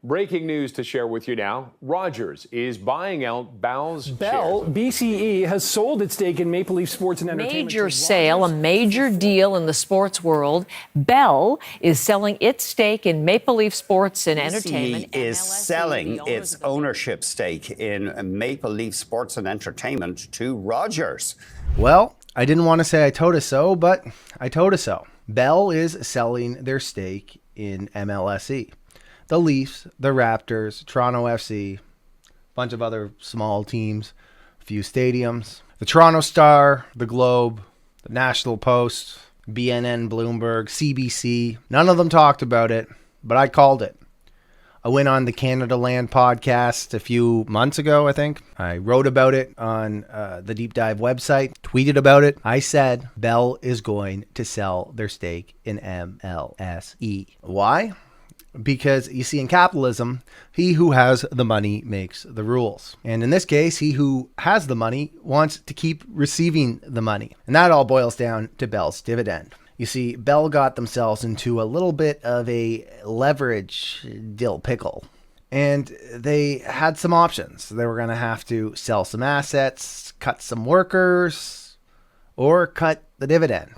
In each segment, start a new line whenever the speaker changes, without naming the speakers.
Breaking news to share with you now. Rogers is buying out Bell's
Bell,
shares.
BCE, has sold its stake in Maple Leaf Sports and Entertainment.
Major sale, a major deal in the sports world. Bell is selling its stake in Maple Leaf Sports and Entertainment.
BCE is selling its ownership stake in Maple Leaf Sports and Entertainment to Rogers.
Well, I didn't want to say I told us so, but I told us so. Bell is selling their stake in MLSE. The Leafs, the Raptors, Toronto FC, a bunch of other small teams, a few stadiums. The Toronto Star, the Globe, the National Post, BNN, Bloomberg, CBC. None of them talked about it, but I called it. I went on the Canada Land podcast a few months ago, I think. I wrote about it on the Deep Dive website, tweeted about it. I said Bell is going to sell their stake in MLSE. Why? Because you see, in capitalism, he who has the money makes the rules. And in this case, he who has the money wants to keep receiving the money. And that all boils down to Bell's dividend. You see, Bell got themselves into a little bit of a leverage dill pickle. And they had some options. They were going to have to sell some assets, cut some workers, or cut the dividend.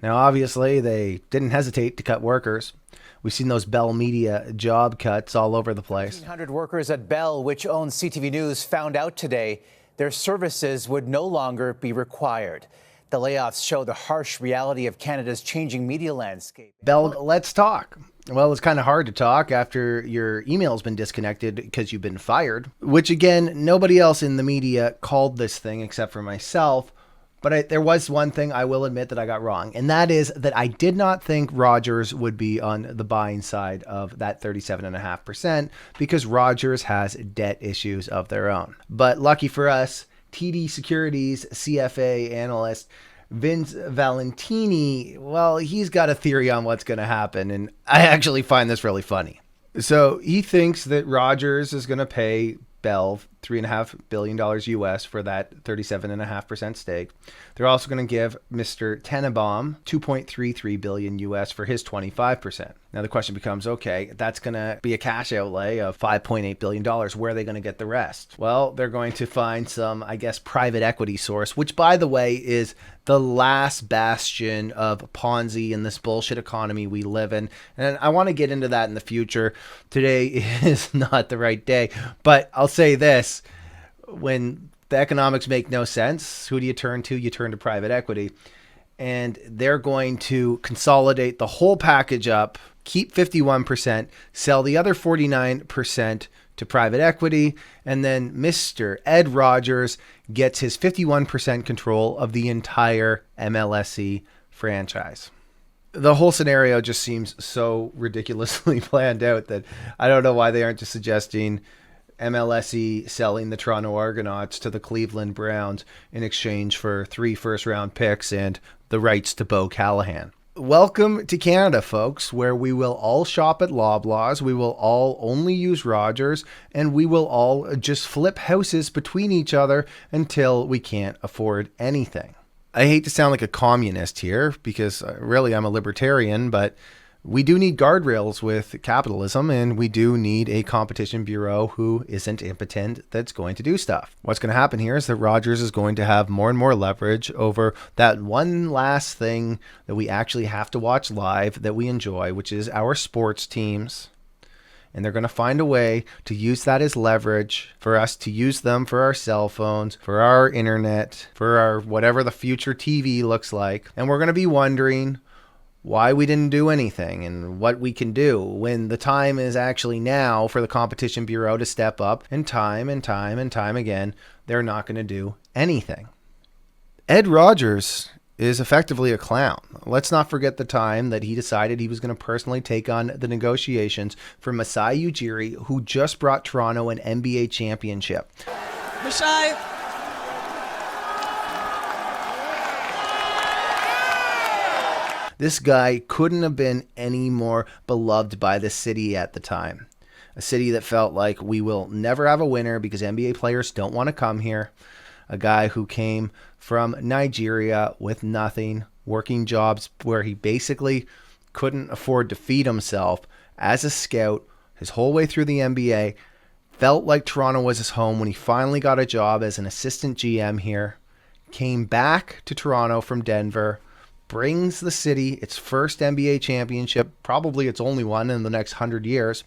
Now, obviously, they didn't hesitate to cut workers. We've seen those Bell Media job cuts all over the place.
1,500 workers at Bell, which owns CTV News, found out today their services would no longer be required. The layoffs show the harsh reality of Canada's changing media landscape.
Bell, let's talk. Well, it's kind of hard to talk after your email's been disconnected because you've been fired, which again, nobody else in the media called this thing except for myself. But there was one thing I will admit that I got wrong, and that is that I did not think Rogers would be on the buying side of that 37.5% because Rogers has debt issues of their own. But lucky for us, TD Securities CFA analyst Vince Valentini, well, he's got a theory on what's going to happen, and I actually find this really funny. So he thinks that Rogers is going to pay Bell $3.5 billion US for that 37.5% stake. They're also going to give Mr. Tenenbaum $2.33 billion US for his 25%. Now the question becomes, okay, that's going to be a cash outlay of $5.8 billion. Where are they going to get the rest? Well, they're going to find some, I guess, private equity source, which, by the way, is the last bastion of Ponzi in this bullshit economy we live in. And I want to get into that in the future. Today is not the right day, but I'll say this. When the economics make no sense, who do you turn to? You turn to private equity. And they're going to consolidate the whole package up, keep 51%, sell the other 49% to private equity, and then Mr. Ed Rogers gets his 51% control of the entire MLSE franchise. The whole scenario just seems so ridiculously planned out that I don't know why they aren't just suggesting MLSE selling the Toronto Argonauts to the Cleveland Browns in exchange for 3 first-round picks and the rights to Bo Callahan. Welcome to Canada, folks, where we will all shop at Loblaws, we will all only use Rogers, and we will all just flip houses between each other until we can't afford anything. I hate to sound like a communist here, because really I'm a libertarian, but we do need guardrails with capitalism, and we do need a competition bureau who isn't impotent that's going to do stuff. What's going to happen here is that Rogers is going to have more and more leverage over that one last thing that we actually have to watch live that we enjoy, which is our sports teams. And they're going to find a way to use that as leverage for us to use them for our cell phones, for our internet, for our whatever the future TV looks like. And we're going to be wondering why we didn't do anything and what we can do when the time is actually now for the Competition Bureau to step up, and time again, they're not going to do anything. Ed Rogers is effectively a clown. Let's not forget the time that he decided he was going to personally take on the negotiations for Masai Ujiri, who just brought Toronto an NBA championship.
Masai.
This guy couldn't have been any more beloved by the city at the time. A city that felt like we will never have a winner because NBA players don't want to come here. A guy who came from Nigeria with nothing, working jobs where he basically couldn't afford to feed himself as a scout his whole way through the NBA, felt like Toronto was his home when he finally got a job as an assistant GM here, came back to Toronto from Denver, brings the city its first NBA championship, probably its only one in the next 100 years.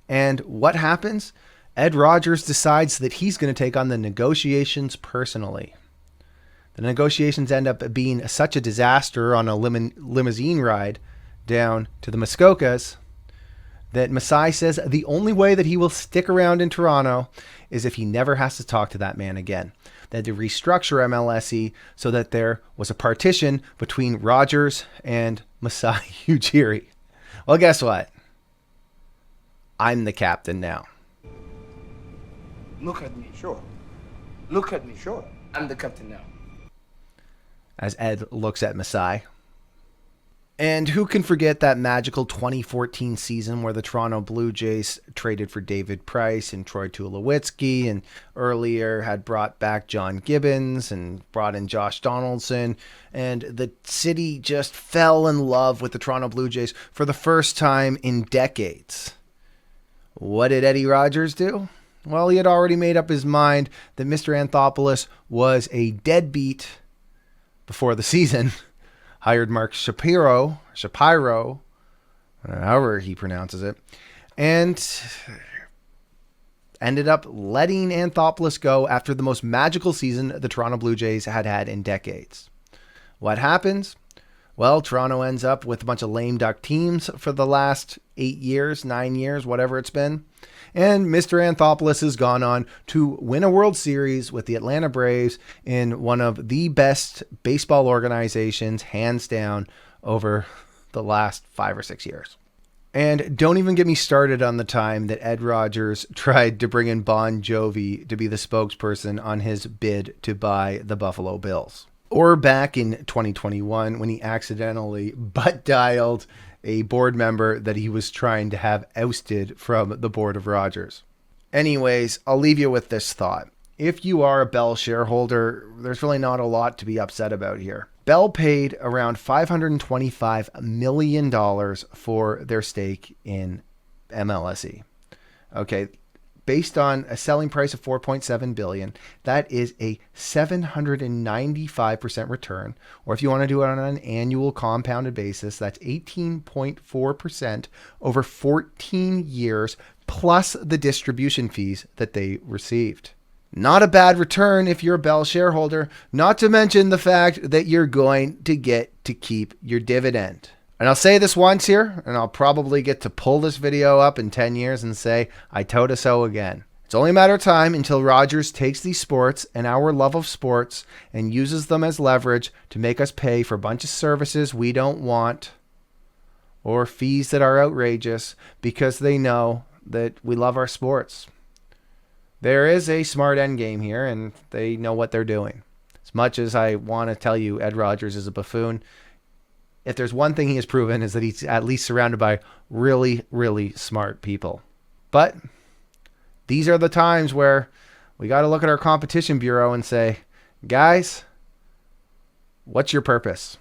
And what happens? Ed Rogers decides that he's going to take on the negotiations personally. The negotiations end up being such a disaster on a limousine ride down to the Muskokas that Masai says the only way that he will stick around in Toronto is if he never has to talk to that man again. They had to restructure MLSE so that there was a partition between Rogers and Masai Ujiri. Well, guess what? I'm the captain now.
Look at me, sure. Look at me, sure. I'm the captain now.
As Ed looks at Masai. And who can forget that magical 2014 season where the Toronto Blue Jays traded for David Price and Troy Tulowitzki, and earlier had brought back John Gibbons and brought in Josh Donaldson, and the city just fell in love with the Toronto Blue Jays for the first time in decades. What did Eddie Rogers do? Well, he had already made up his mind that Mr. Anthopoulos was a deadbeat before the season. Hired Mark Shapiro, however he pronounces it, and ended up letting Anthopoulos go after the most magical season the Toronto Blue Jays had had in decades. What happens? Well, Toronto ends up with a bunch of lame duck teams for the last 8 years, 9 years, whatever it's been. And Mr. Anthopoulos has gone on to win a World Series with the Atlanta Braves in one of the best baseball organizations, hands down, over the last 5 or 6 years. And don't even get me started on the time that Ed Rogers tried to bring in Bon Jovi to be the spokesperson on his bid to buy the Buffalo Bills. Or back in 2021 when he accidentally butt-dialed a board member that he was trying to have ousted from the board of Rogers. Anyways, I'll leave you with this thought. If you are a Bell shareholder, there's really not a lot to be upset about here. Bell paid around $525 million for their stake in MLSE. Okay, based on a selling price of $4.7 billion, that is a 795% return. Or if you want to do it on an annual compounded basis, that's 18.4% over 14 years, plus the distribution fees that they received. Not a bad return if you're a Bell shareholder, not to mention the fact that you're going to get to keep your dividend. And I'll say this once here, and I'll probably get to pull this video up in 10 years and say, I told us so again. It's only a matter of time until Rogers takes these sports and our love of sports and uses them as leverage to make us pay for a bunch of services we don't want or fees that are outrageous because they know that we love our sports. There is a smart end game here, and they know what they're doing. As much as I want to tell you Ed Rogers is a buffoon, if there's one thing he has proven is that he's at least surrounded by really, really smart people. But these are the times where we got to look at our competition bureau and say, guys, what's your purpose?